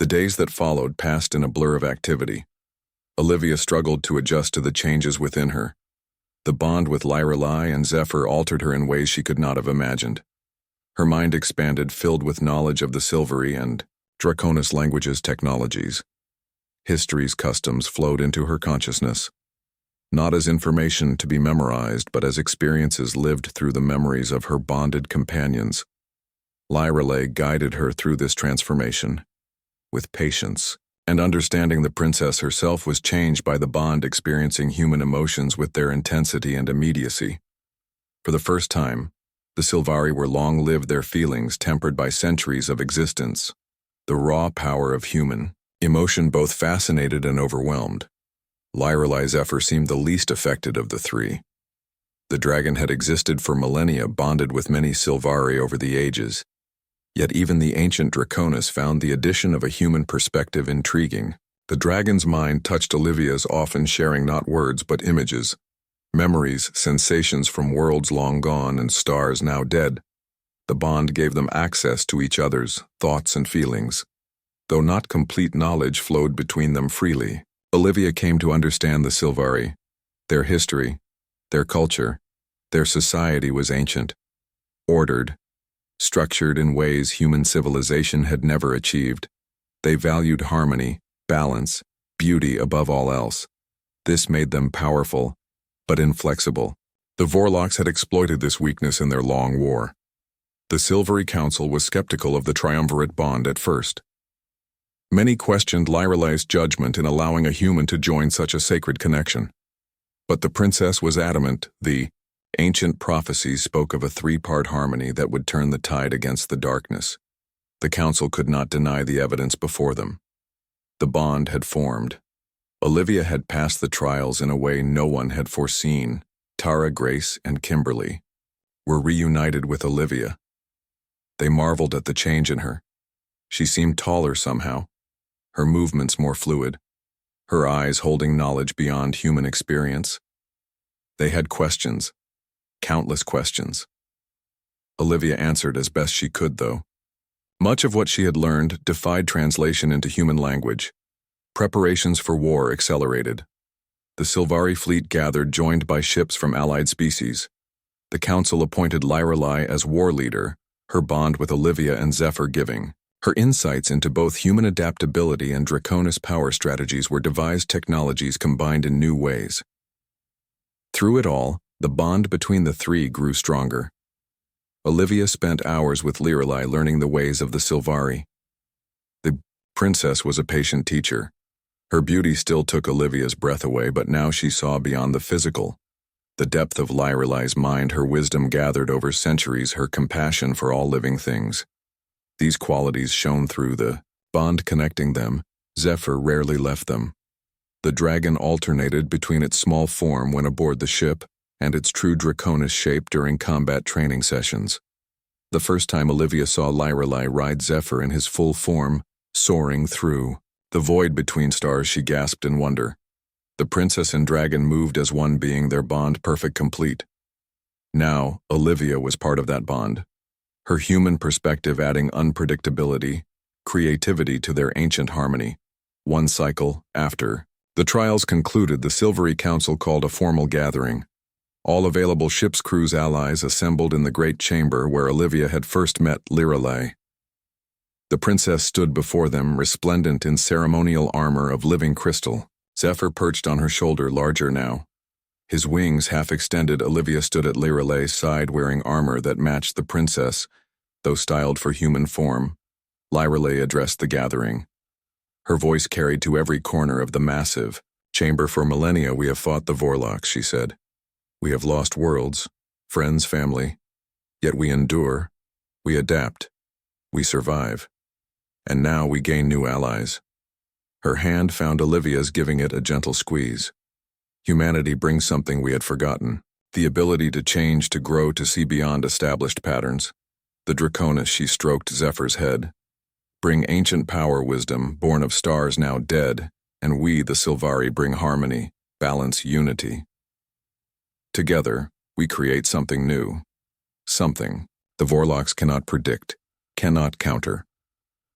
The days that followed passed in a blur of activity. Olivia struggled to adjust to the changes within her. The bond with Lorelei and Zephyr altered her in ways she could not have imagined. Her mind expanded, filled with knowledge of the Silvery and Draconis languages, technologies. History's customs flowed into her consciousness, not as information to be memorized, but as experiences lived through the memories of her bonded companions. Lorelei guided her through this transformation. With patience and understanding, the princess herself was changed by the bond, experiencing human emotions with their intensity and immediacy. For the first time, the Silvari were long-lived, their feelings tempered by centuries of existence. The raw power of human emotion both fascinated and overwhelmed. Lorelei Zephyr seemed the least affected of the three. The dragon had existed for millennia, bonded with many Silvari over the ages. Yet even the ancient Draconis found the addition of a human perspective intriguing. The dragon's mind touched Olivia's, often sharing not words but images, memories, sensations from worlds long gone and stars now dead. The bond gave them access to each other's thoughts and feelings. Though not complete knowledge flowed between them freely, Olivia came to understand the Silvari. Their history, their culture, their society was ancient, ordered, structured in ways human civilization had never achieved. They valued harmony, balance, beauty above all else. This made them powerful, but inflexible. The Vorlocks had exploited this weakness in their long war. The Silvery Council was skeptical of the triumvirate bond at first. Many questioned Lorelei's judgment in allowing a human to join such a sacred connection. But the princess was adamant. The ancient prophecies spoke of a three-part harmony that would turn the tide against the darkness. The council could not deny the evidence before them. The bond had formed. Olivia had passed the trials in a way no one had foreseen. Tara, Grace, and Kimberly were reunited with Olivia. They marveled at the change in her. She seemed taller somehow, her movements more fluid, her eyes holding knowledge beyond human experience. They had questions. Countless questions. Olivia answered as best she could, though. Much of what she had learned defied translation into human language. Preparations for war accelerated. The Silvari fleet gathered, joined by ships from allied species. The council appointed Lorelei as war leader, her bond with Olivia and Zephyr giving. Her insights into both human adaptability and Draconis power strategies were devised technologies combined in new ways. Through it all, the bond between the three grew stronger. Olivia spent hours with Lorelei learning the ways of the Silvari. The princess was a patient teacher. Her beauty still took Olivia's breath away, but now she saw beyond the physical. The depth of Lorelei's mind, her wisdom gathered over centuries, her compassion for all living things. These qualities shone through the bond connecting them. Zephyr rarely left them. The dragon alternated between its small form when aboard the ship and its true Draconis shape during combat training sessions. The first time Olivia saw Lorelei ride Zephyr in his full form, soaring through the void between stars, she gasped in wonder. The princess and dragon moved as one being, their bond perfect, complete. Now, Olivia was part of that bond, her human perspective adding unpredictability, creativity to their ancient harmony. One cycle after the trials concluded, the Silvery Council called a formal gathering. All available ship's crew's allies assembled in the great chamber where Olivia had first met Lorelei. The princess stood before them, resplendent in ceremonial armor of living crystal. Zephyr perched on her shoulder, larger now. His wings half extended. Olivia stood at Lorelei's side, wearing armor that matched the princess, though styled for human form. Lorelei addressed the gathering. Her voice carried to every corner of the massive chamber. For millennia we have fought the Vorlocks, she said. We have lost worlds, friends, family. Yet we endure, we adapt, we survive. And now we gain new allies. Her hand found Olivia's, giving it a gentle squeeze. Humanity brings something we had forgotten, the ability to change, to grow, to see beyond established patterns. The Draconis, she stroked Zephyr's head. Bring ancient power, wisdom, born of stars now dead, and we, the Silvari, bring harmony, balance, unity. Together, we create something new. Something the Vorlocks cannot predict, cannot counter.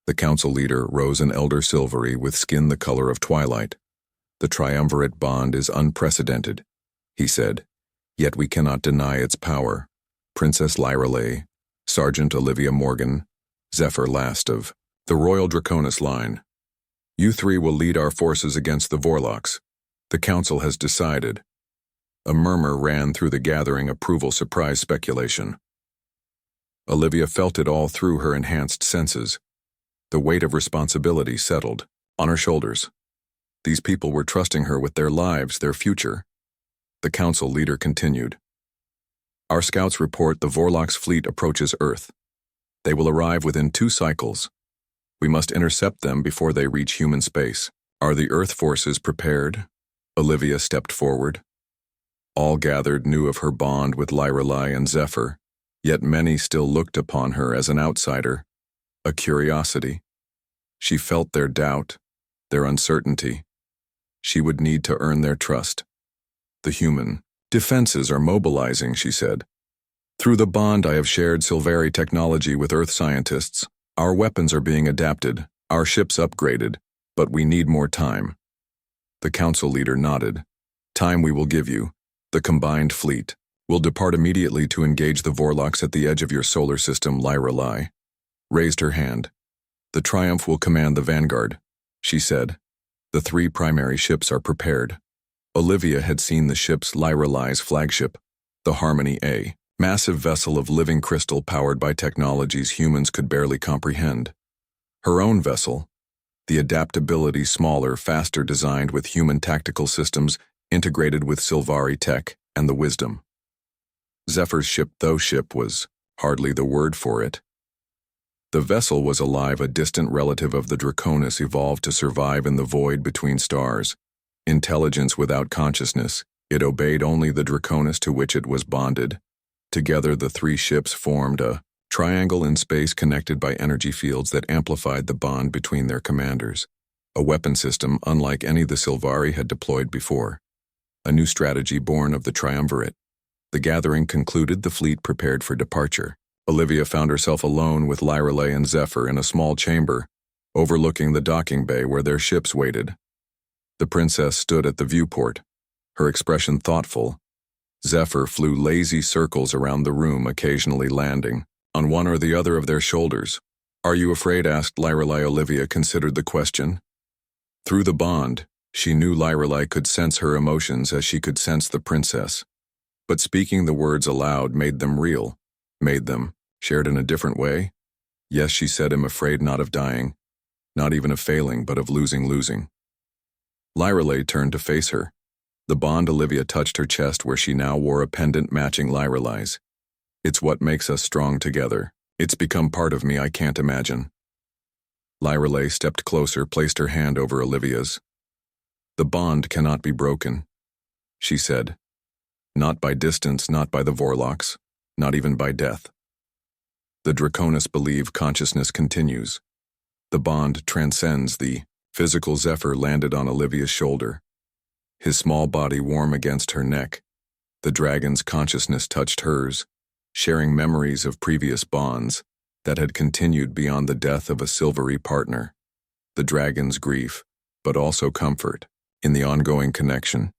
The council leader rose an elder Silvery with skin the color of twilight. The triumvirate bond is unprecedented, he said, yet we cannot deny its power. Princess Lyrelay, Sergeant Olivia Morgan, Zephyr last of the Royal Draconis line. You three will lead our forces against the Vorlocks. The council has decided. A murmur ran through the gathering approval surprise speculation. Olivia felt it all through her enhanced senses. The weight of responsibility settled on her shoulders. These people were trusting her with their lives, their future. The council leader continued. Our scouts report the Vorlocks fleet approaches Earth. They will arrive within 2 cycles. We must intercept them before they reach human space. Are the Earth forces prepared? Olivia stepped forward. All gathered knew of her bond with Lyrelay and Zephyr, yet many still looked upon her as an outsider, a curiosity. She felt their doubt, their uncertainty. She would need to earn their trust. The human defenses are mobilizing, she said. Through the bond I have shared Silvari technology with Earth scientists. Our weapons are being adapted, our ships upgraded, but we need more time. The council leader nodded. Time we will give you. The combined fleet will depart immediately to engage the Vorlocks at the edge of your solar system. Lyrelay raised her hand. The Triumph will command the vanguard, she said. The 3 primary ships are prepared. Olivia had seen the ships Lyrelay's flagship, the Harmony A, massive vessel of living crystal powered by technologies humans could barely comprehend. Her own vessel, the Adaptability smaller, faster designed with human tactical systems integrated with Silvari tech and the Wisdom. Zephyr's ship, though ship was hardly the word for it. The vessel was alive, a distant relative of the Draconis evolved to survive in the void between stars. Intelligence without consciousness, it obeyed only the Draconis to which it was bonded. Together the 3 ships formed a triangle in space connected by energy fields that amplified the bond between their commanders. A weapon system unlike any the Silvari had deployed before. A new strategy born of the triumvirate. The gathering concluded, the fleet prepared for departure. Olivia found herself alone with Lyrelay and Zephyr in a small chamber, overlooking the docking bay where their ships waited. The princess stood at the viewport, her expression thoughtful. Zephyr flew lazy circles around the room, occasionally landing on one or the other of their shoulders. Are you afraid? Asked Lyrelay. Olivia considered the question. Through the bond, she knew Lyrelay could sense her emotions as she could sense the princess. But speaking the words aloud made them real, made them shared in a different way. Yes, she said, I'm afraid not of dying, not even of failing, but of losing. Lyrelay turned to face her. The bond. Olivia touched her chest where she now wore a pendant matching Lyrelay's. It's what makes us strong together. It's become part of me I can't imagine. Lyrelay stepped closer, placed her hand over Olivia's. The bond cannot be broken, she said. Not by distance, not by the Vorlocks, not even by death. The Draconis believe consciousness continues. The bond transcends the physical. Zephyr landed on Olivia's shoulder, his small body warm against her neck. The dragon's consciousness touched hers, sharing memories of previous bonds that had continued beyond the death of a Silvari partner. The dragon's grief, but also comfort, in the ongoing connection.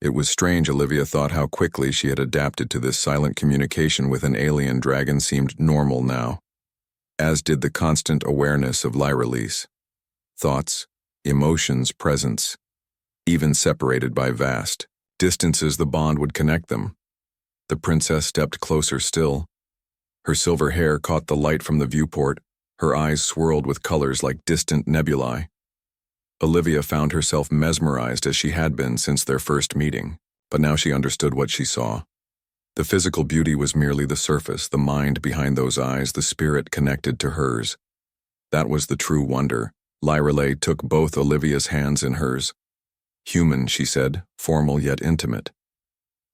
It was strange, Olivia thought, how quickly she had adapted to this silent communication with an alien dragon seemed normal now, as did the constant awareness of Lyrelay's thoughts, emotions, presence. Even separated by vast distances, the bond would connect them. The princess stepped closer still. Her silver hair caught the light from the viewport, her eyes swirled with colors like distant nebulae. Olivia found herself mesmerized as she had been since their first meeting, but now she understood what she saw. The physical beauty was merely the surface, the mind behind those eyes, the spirit connected to hers. That was the true wonder. Lyrelay took both Olivia's hands in hers. Human, she said, formal yet intimate.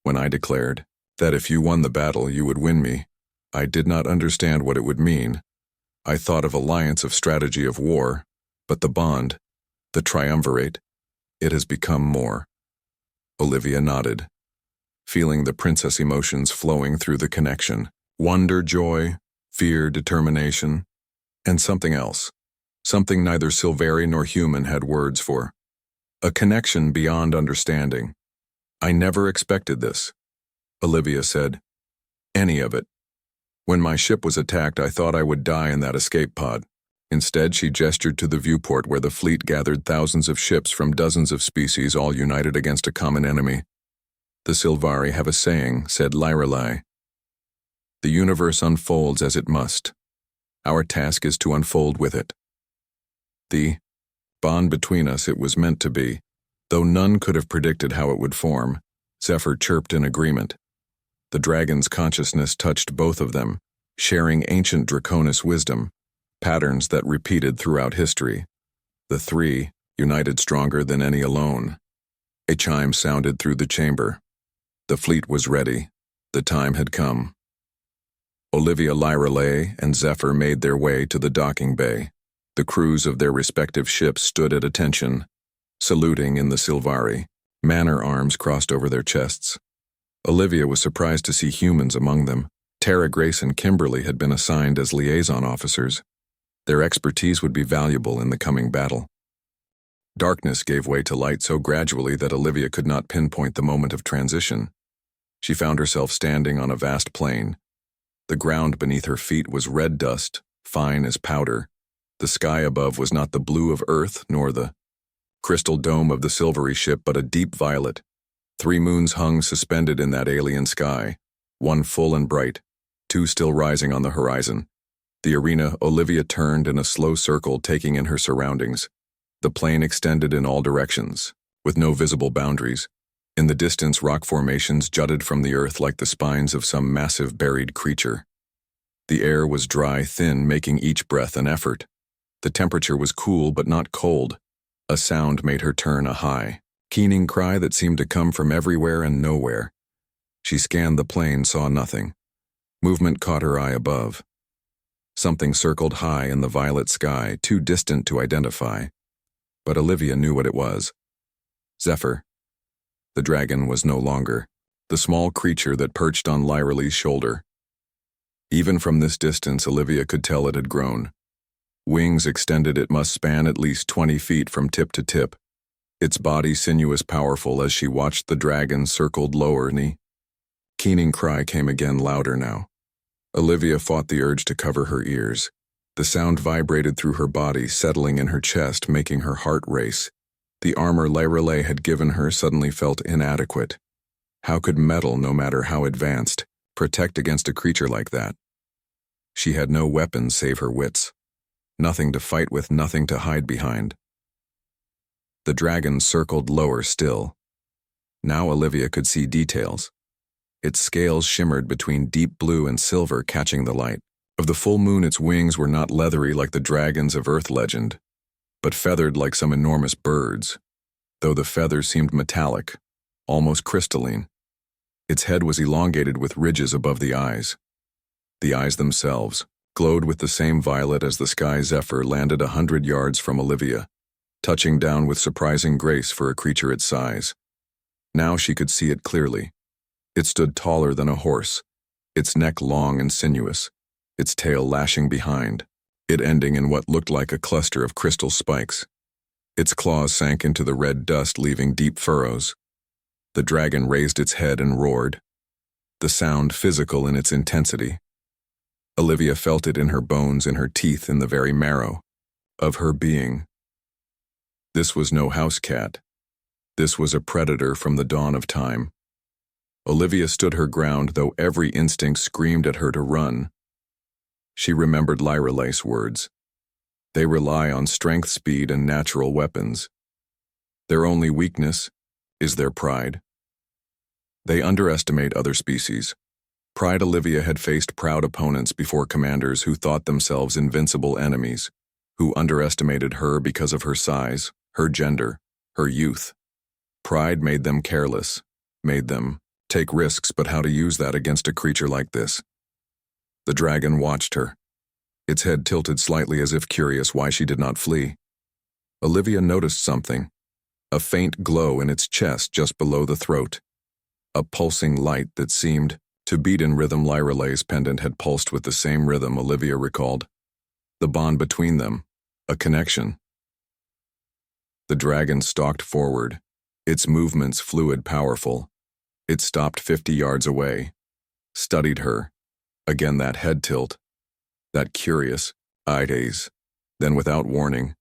When I declared that if you won the battle you would win me, I did not understand what it would mean. I thought of alliance, of strategy, of war, but the bond, the triumvirate, it has become more. Olivia nodded, feeling the princess emotions flowing through the connection. Wonder, joy, fear, determination, and something else. something neither Silvari nor human had words for. A connection beyond understanding. "I never expected this," Olivia said. "Any of it. When my ship was attacked, I thought I would die in that escape pod." Instead, she gestured to the viewport where the fleet gathered thousands of ships from dozens of species, all united against a common enemy. "The Silvari have a saying," said Lyrelai. "The universe unfolds as it must. Our task is to unfold with it." The bond between us it was meant to be, though none could have predicted how it would form. Zephyr chirped in agreement. The dragon's consciousness touched both of them, sharing ancient draconis wisdom, patterns that repeated throughout history. The three, united stronger than any alone. A chime sounded through the chamber. The fleet was ready. The time had come. Olivia, Lyrelai, and Zephyr made their way to the docking bay. The crews of their respective ships stood at attention, saluting in the Silvari. Manor arms crossed over their chests. Olivia was surprised to see humans among them. Tara, Grace, and Kimberly had been assigned as liaison officers. Their expertise would be valuable in the coming battle. Darkness gave way to light so gradually that Olivia could not pinpoint the moment of transition. She found herself standing on a vast plain. The ground beneath her feet was red dust, fine as powder. The sky above was not the blue of Earth nor the crystal dome of the Silvari ship, but a deep violet. 3 moons hung suspended in that alien sky, one full and bright, 2 still rising on the horizon. The arena, Olivia turned in a slow circle, taking in her surroundings. The plain extended in all directions, with no visible boundaries. In the distance, rock formations jutted from the earth like the spines of some massive buried creature. The air was dry, thin, making each breath an effort. The temperature was cool but not cold. A sound made her turn, a high, keening cry that seemed to come from everywhere and nowhere. She scanned the plain, saw nothing. Movement caught her eye above. Something circled high in the violet sky, too distant to identify. But Olivia knew what it was. Zephyr. The dragon was no longer the small creature that perched on Lyrelai's shoulder. Even from this distance, Olivia could tell it had grown. Wings extended, it must span at least 20 feet from tip to tip. Its body sinuous, powerful. As she watched, the dragon circled lower. Keening cry came again, louder now. Olivia fought the urge to cover her ears. The sound vibrated through her body, settling in her chest, making her heart race. The armor Lyrelai had given her suddenly felt inadequate. How could metal, no matter how advanced, protect against a creature like that? She had no weapons save her wits. Nothing to fight with, nothing to hide behind. The dragon circled lower still. Now Olivia could see details. Its scales shimmered between deep blue and silver, catching the light. Of the full moon, its wings were not leathery like the dragons of Earth legend, but feathered like some enormous birds, though the feathers seemed metallic, almost crystalline. Its head was elongated with ridges above the eyes. The eyes themselves glowed with the same violet as the sky. Zephyr landed 100 yards from Olivia, touching down with surprising grace for a creature its size. Now she could see it clearly. It stood taller than a horse, its neck long and sinuous, its tail lashing behind, it ending in what looked like a cluster of crystal spikes. Its claws sank into the red dust, leaving deep furrows. The dragon raised its head and roared, the sound physical in its intensity. Olivia felt it in her bones, in her teeth, in the very marrow of her being. This was no house cat. This was a predator from the dawn of time. Olivia stood her ground, though every instinct screamed at her to run. She remembered Lyrelai's words. They rely on strength, speed, and natural weapons. Their only weakness is their pride. They underestimate other species. Pride. Olivia had faced proud opponents before, commanders who thought themselves invincible enemies, who underestimated her because of her size, her gender, her youth. Pride made them careless, made them take risks, but how to use that against a creature like this? The dragon watched her, its head tilted slightly as if curious why she did not flee. Olivia noticed something, a faint glow in its chest just below the throat, a pulsing light that seemed to beat in rhythm. Lyrelai's pendant had pulsed with the same rhythm, Olivia recalled. The bond between them, A connection. The dragon stalked forward, its movements fluid, powerful. It stopped 50 yards away, studied her. Again that head tilt, that curious, eyed gaze. Then without warning,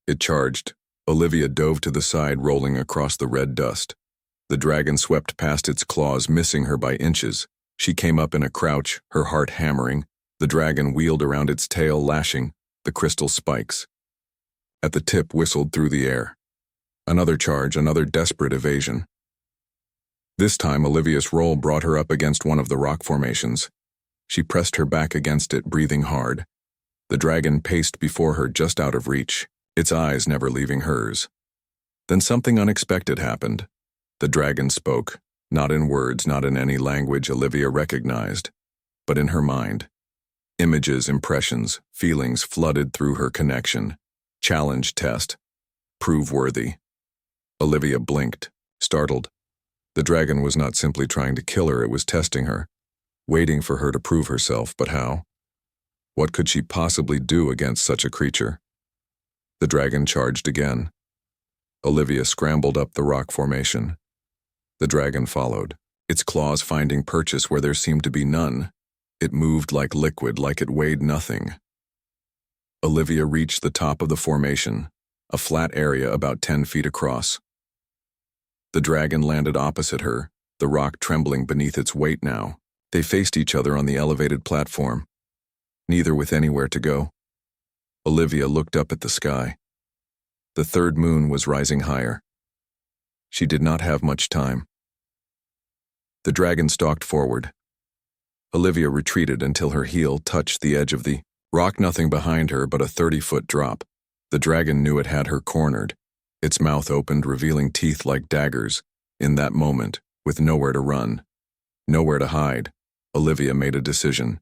it charged. Olivia dove to the side, rolling across the red dust. The dragon swept past its claws, missing her by inches. She came up in a crouch, her heart hammering. The dragon wheeled around its tail, lashing, the crystal spikes. At the tip whistled through the air. Another charge, another desperate evasion. This time Olivia's roll brought her up against one of the rock formations. She pressed her back against it, breathing hard. The dragon paced before her, just out of reach, its eyes never leaving hers. Then something unexpected happened. The dragon spoke, not in words, not in any language Olivia recognized, but in her mind. Images, impressions, feelings flooded through her connection. Challenge test. Prove worthy. Olivia blinked, startled. The dragon was not simply trying to kill her, it was testing her, waiting for her to prove herself, but how? What could she possibly do against such a creature? The dragon charged again. Olivia scrambled up the rock formation. The dragon followed, its claws finding purchase where there seemed to be none. It moved like liquid, like it weighed nothing. Olivia reached the top of the formation, a flat area about 10 feet across. The dragon landed opposite her, the rock trembling beneath its weight now. They faced each other on the elevated platform, neither with anywhere to go. Olivia looked up at the sky. The third moon was rising higher. She did not have much time. The dragon stalked forward. Olivia retreated until her heel touched the edge of the rock, nothing behind her but a 30-foot drop. The dragon knew it had her cornered. Its mouth opened, revealing teeth like daggers. In that moment, with nowhere to run, nowhere to hide, Olivia made a decision.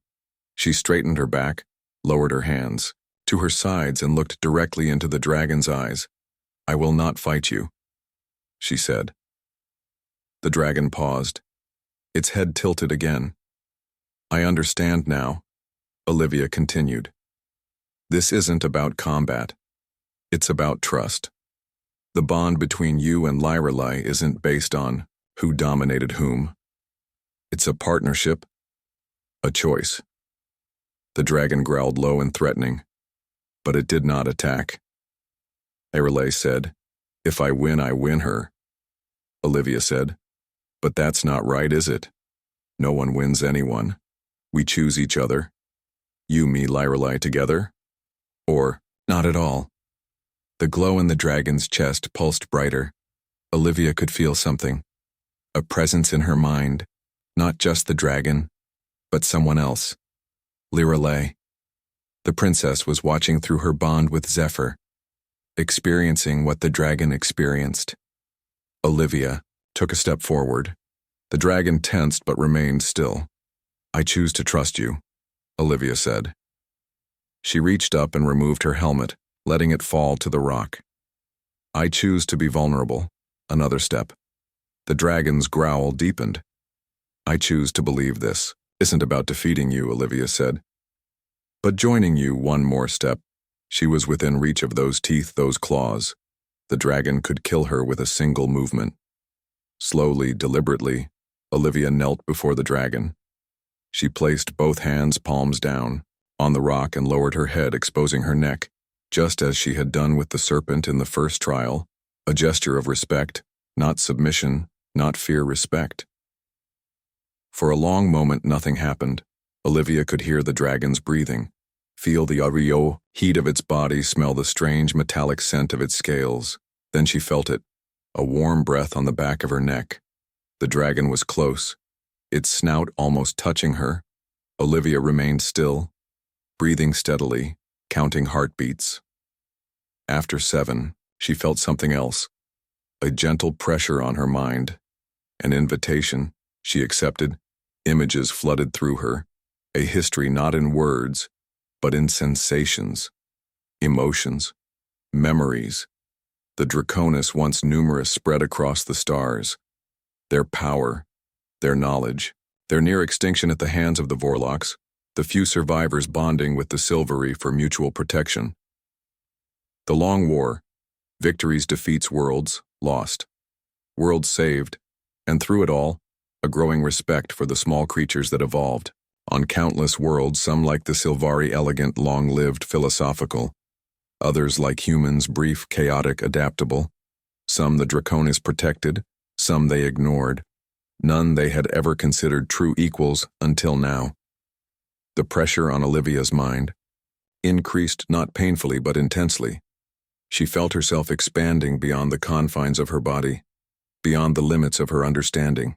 She straightened her back, lowered her hands to her sides, and looked directly into the dragon's eyes. "I will not fight you," she said. The dragon paused. Its head tilted again. "I understand now," Olivia continued. "This isn't about combat. It's about trust. The bond between you and Lyrelai isn't based on who dominated whom. It's a partnership, a choice." The dragon growled low and threatening, but it did not attack. Lyrelai said, "If I win her." Olivia said, "But that's not right, is it? No one wins anyone. We choose each other. You, me, Lyrelai together? Or not at all." The glow in the dragon's chest pulsed brighter. Olivia could feel something, a presence in her mind, not just the dragon, but someone else. Lyrelai. The princess was watching through her bond with Zephyr, experiencing what the dragon experienced. Olivia took a step forward. The dragon tensed but remained still. "I choose to trust you," Olivia said. She reached up and removed her helmet, letting it fall to the rock. "I choose to be vulnerable." Another step. The dragon's growl deepened. "I choose to believe this isn't about defeating you," Olivia said, "but joining you one more step." She was within reach of those teeth, those claws. The dragon could kill her with a single movement. Slowly, deliberately, Olivia knelt before the dragon. She placed both hands, palms down, on the rock and lowered her head, exposing her neck, just as she had done with the serpent in the first trial, a gesture of respect, not submission, not fear, respect. For a long moment nothing happened. Olivia could hear the dragon's breathing, feel the ario heat of its body, smell the strange metallic scent of its scales. Then she felt it, a warm breath on the back of her neck. The dragon was close, its snout almost touching her. Olivia remained still, breathing steadily, counting heartbeats. After 7, she felt something else, a gentle pressure on her mind, an invitation she accepted. Images flooded through her, a history not in words, but in sensations, emotions, memories. The Draconis, once numerous, spread across the stars. Their power, their knowledge, their near extinction at the hands of the Vorlocks, the few survivors bonding with the Silvery for mutual protection. The long war. Victories defeats worlds, lost. Worlds saved. And through it all, a growing respect for the small creatures that evolved. On countless worlds, some like the Sylvari elegant, long-lived, philosophical. Others like humans, brief, chaotic, adaptable. Some the Draconis protected, some they ignored. None they had ever considered true equals until now. The pressure on Olivia's mind increased not painfully but intensely. She felt herself expanding beyond the confines of her body, beyond the limits of her understanding.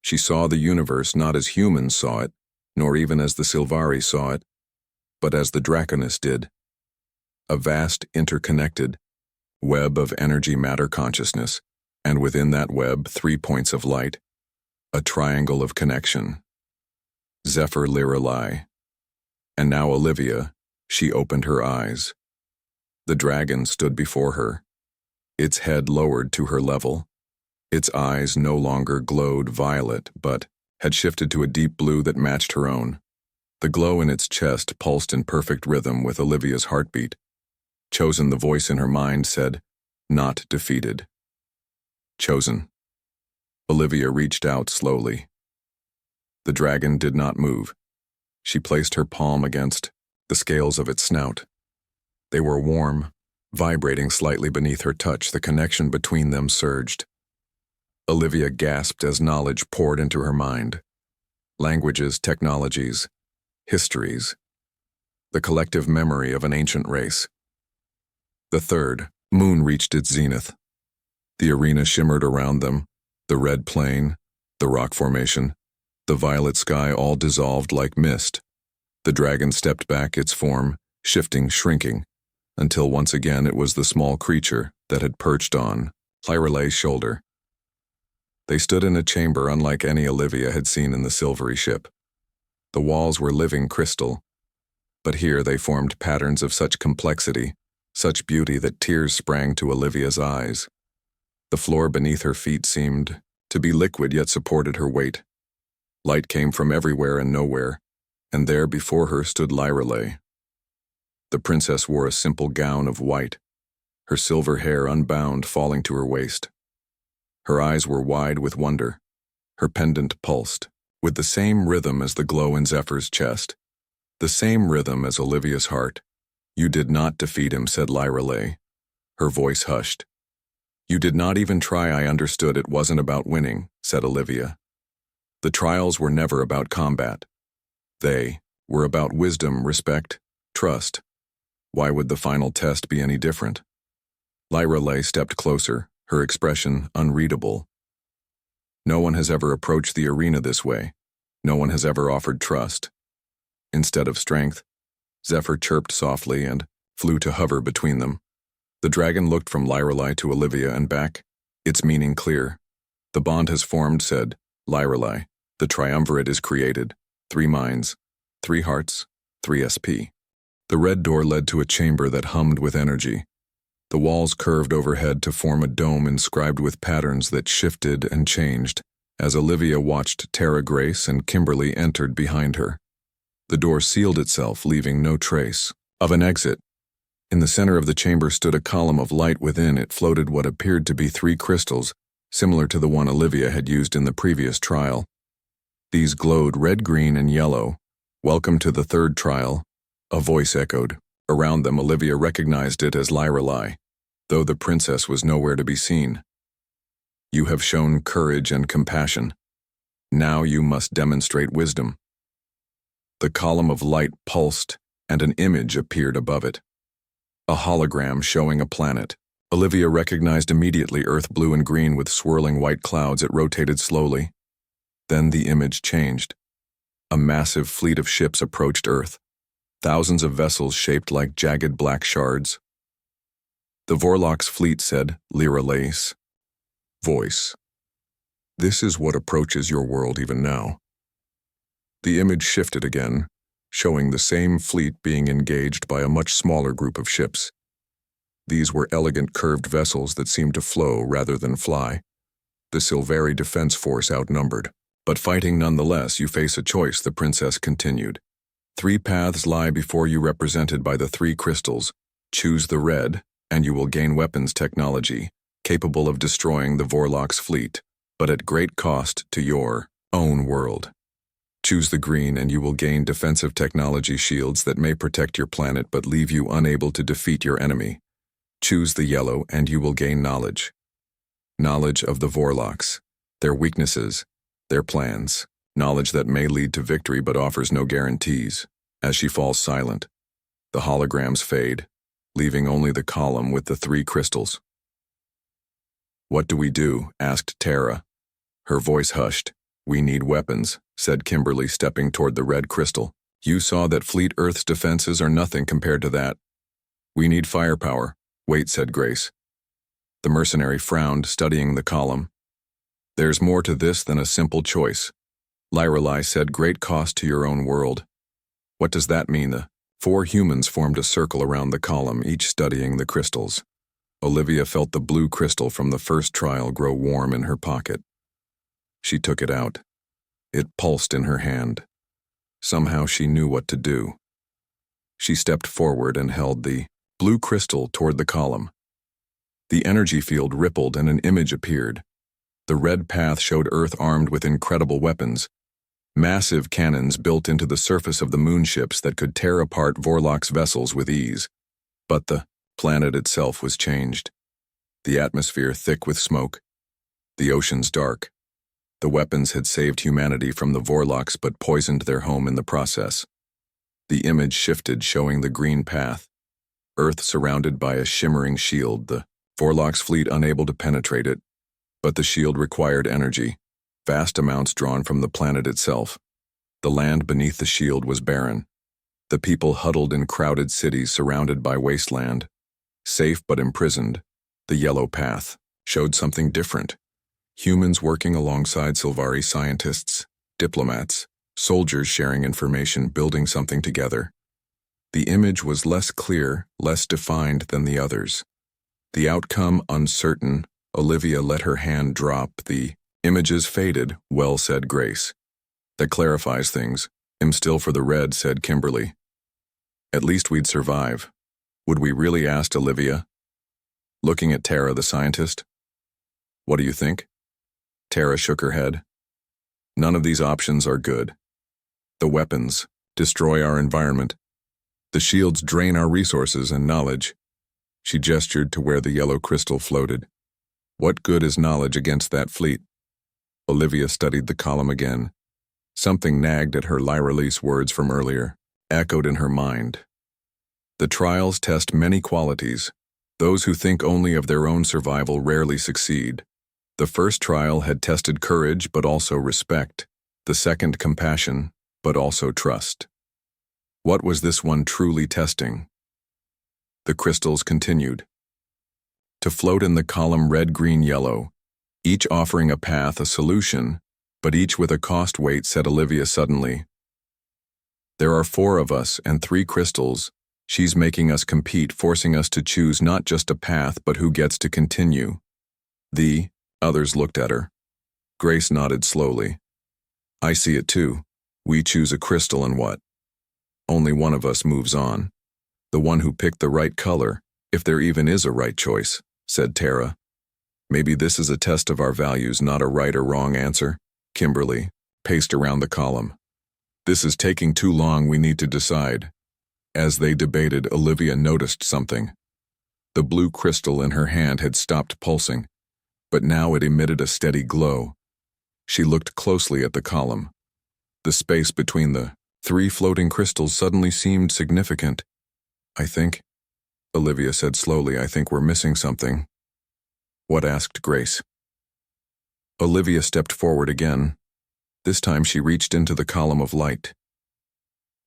She saw the universe not as humans saw it, nor even as the Sylvari saw it, but as the Draconis did. A vast, interconnected web of energy-matter consciousness, and within that web 3 points of light, a triangle of connection. Zephyr Liralai. And now Olivia, she opened her eyes. The dragon stood before her, its head lowered to her level. Its eyes no longer glowed violet, but had shifted to a deep blue that matched her own. The glow in its chest pulsed in perfect rhythm with Olivia's heartbeat. Chosen, the voice in her mind, said, "Not defeated." Chosen. Olivia reached out slowly. The dragon did not move. She placed her palm against the scales of its snout. They were warm, vibrating slightly beneath her touch. The connection between them surged. Olivia gasped as knowledge poured into her mind. Languages, technologies, histories. The collective memory of an ancient race. The third moon reached its zenith. The arena shimmered around them, the red plain, the rock formation, the violet sky all dissolved like mist. The dragon stepped back, its form shifting, shrinking, until once again it was the small creature that had perched on Lyralei's shoulder. They stood in a chamber unlike any Olivia had seen in the silvery ship. The walls were living crystal, but here they formed patterns of such complexity, such beauty that tears sprang to Olivia's eyes. The floor beneath her feet seemed to be liquid yet supported her weight. Light came from everywhere and nowhere, and there before her stood Lyralei. The princess wore a simple gown of white, her silver hair unbound falling to her waist. Her eyes were wide with wonder. Her pendant pulsed, with the same rhythm as the glow in Zephyr's chest, the same rhythm as Olivia's heart. "You did not defeat him," said Lyralei. Her voice hushed. "You did not even try. I understood it wasn't about winning," said Olivia. "The trials were never about combat. They were about wisdom, respect, trust. Why would the final test be any different?" Lyralei stepped closer, her expression unreadable. "No one has ever approached the arena this way. No one has ever offered trust. Instead of strength." Zephyr chirped softly and flew to hover between them. The dragon looked from Lyralei to Olivia and back, its meaning clear. "The bond has formed," said Lyralei. "The triumvirate is created. 3 minds, 3 hearts, 3 SP." The red door led to a chamber that hummed with energy. The walls curved overhead to form a dome inscribed with patterns that shifted and changed as Olivia watched Tara Grace and Kimberly entered behind her. The door sealed itself, leaving no trace of an exit. In the center of the chamber stood a column of light. Within it floated what appeared to be 3 crystals, similar to the one Olivia had used in the previous trial. These glowed red, green, and yellow. "Welcome to the 3rd trial," a voice echoed. Around them, Olivia recognized it as Lyralei, though the princess was nowhere to be seen. "You have shown courage and compassion. Now you must demonstrate wisdom." The column of light pulsed, and an image appeared above it. A hologram showing a planet. Olivia recognized immediately Earth, blue and green with swirling white clouds. It rotated slowly. Then the image changed. A massive fleet of ships approached Earth. Thousands of vessels shaped like jagged black shards. The Vorloc's fleet, said Lyralei's voice. "This is what approaches your world even now." The image shifted again, showing the same fleet being engaged by a much smaller group of ships. These were elegant curved vessels that seemed to flow rather than fly. The Sylvari defense force outnumbered. "But fighting nonetheless, you face a choice," the princess continued. "3 paths lie before you, represented by the 3 crystals. Choose the red, and you will gain weapons technology, capable of destroying the Vorloc's fleet, but at great cost to your own world. Choose the green and you will gain defensive technology shields that may protect your planet but leave you unable to defeat your enemy. Choose the yellow and you will gain knowledge. Knowledge of the Vorloc's, their weaknesses, their plans, knowledge that may lead to victory but offers no guarantees. As she falls silent, the holograms fade, leaving only the column with the 3 crystals. "What do we do?" asked Tara. Her voice hushed. "We need weapons," said Kimberly, stepping toward the red crystal. "You saw that Fleet Earth's defenses are nothing compared to that." "We need firepower." "Wait," said Grace. The mercenary frowned, studying the column. "There's more to this than a simple choice." Lyrelai said, "Great cost to your own world." "What does that mean?" The 4 humans formed a circle around the column, each studying the crystals. Olivia felt the blue crystal from the first trial grow warm in her pocket. She took it out. It pulsed in her hand. Somehow she knew what to do. She stepped forward and held the blue crystal toward the column. The energy field rippled and an image appeared. The red path showed Earth armed with incredible weapons, massive cannons built into the surface of the moonships that could tear apart Vorloc's vessels with ease. But the planet itself was changed. The atmosphere thick with smoke. The oceans dark. The weapons had saved humanity from the Vorloc's but poisoned their home in the process. The image shifted, showing the green path. Earth surrounded by a shimmering shield, the Vorloc's fleet unable to penetrate it. But the shield required energy, vast amounts drawn from the planet itself. The land beneath the shield was barren. The people huddled in crowded cities surrounded by wasteland. Safe but imprisoned, the yellow path showed something different. Humans working alongside Sylvari scientists, diplomats, soldiers sharing information, building something together. The image was less clear, less defined than the others. The outcome uncertain. Olivia let her hand drop. "The images faded," "Well," said Grace. "That clarifies things." "I'm still for the red," said Kimberly. "At least we'd survive." "Would we really?" asked Olivia, looking at Tara, the scientist. "What do you think?" Tara shook her head. "None of these options are good. The weapons destroy our environment. The shields drain our resources and knowledge." She gestured to where the yellow crystal floated. "What good is knowledge against that fleet?" Olivia studied the column again. Something nagged at her. Lyrelai's words from earlier echoed in her mind. The trials test many qualities. Those who think only of their own survival rarely succeed. The first trial had tested courage but also respect. The second, compassion, but also trust. What was this one truly testing? The crystals continued to float in the column red, green, yellow, each offering a path, a solution, but each with a cost. "Wait," said Olivia suddenly. "There are 4 of us and 3 crystals. She's making us compete, forcing us to choose not just a path but who gets to continue." The others looked at her. Grace nodded slowly. "I see it too. We choose a crystal and what? Only one of us moves on. The one who picked the right color, if there even is a right choice," said Tara. "Maybe this is a test of our values, not a right or wrong answer." Kimberly paced around the column. "This is taking too long, we need to decide." As they debated, Olivia noticed something. The blue crystal in her hand had stopped pulsing, but now it emitted a steady glow. She looked closely at the column. The space between the 3 floating crystals suddenly seemed significant. "I think," Olivia said slowly, "I think we're missing something." "What?" asked Grace. Olivia stepped forward again. This time she reached into the column of light.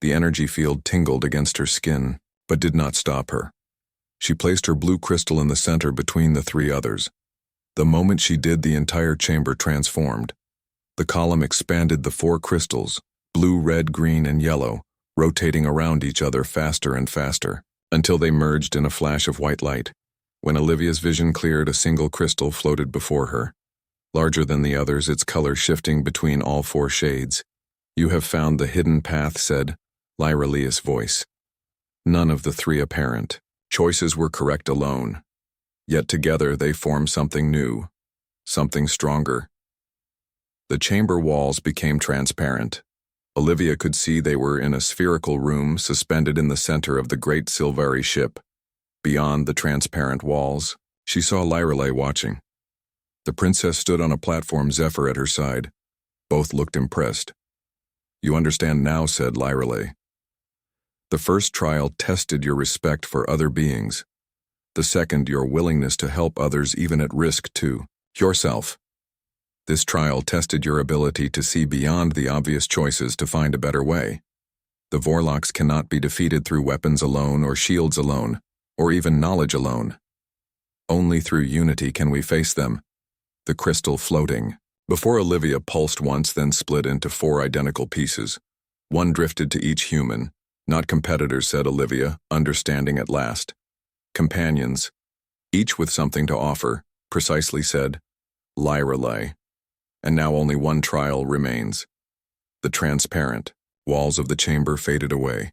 The energy field tingled against her skin, but did not stop her. She placed her blue crystal in the center between the 3 others. The moment she did, the entire chamber transformed. The column expanded, the 4 crystals, blue, red, green, and yellow, rotating around each other faster and faster, until they merged in a flash of white light. When Olivia's vision cleared, a single crystal floated before her. Larger than the others, its color shifting between all 4 shades. "You have found the hidden path," said Lyrelai's voice. None of the 3 apparent. Choices were correct alone, yet together they formed something new, something stronger. The chamber walls became transparent. Olivia could see they were in a spherical room suspended in the center of the great Sylvari ship. Beyond the transparent walls, she saw Lyrelei watching. The princess stood on a platform, Zephyr at her side. Both looked impressed. "You understand now," said Lyrelei. "The first trial tested your respect for other beings. The second, your willingness to help others even at risk to yourself. This trial tested your ability to see beyond the obvious choices to find a better way. The Vorlocks cannot be defeated through weapons alone or shields alone, or even knowledge alone. Only through unity can we face them." The crystal floating. Before Olivia pulsed once, then split into 4 identical pieces. One drifted to each human. "Not competitors," said Olivia, understanding at last. "Companions, each with something to offer," precisely said Lyrelei. "And now only one trial remains." The transparent walls of the chamber faded away.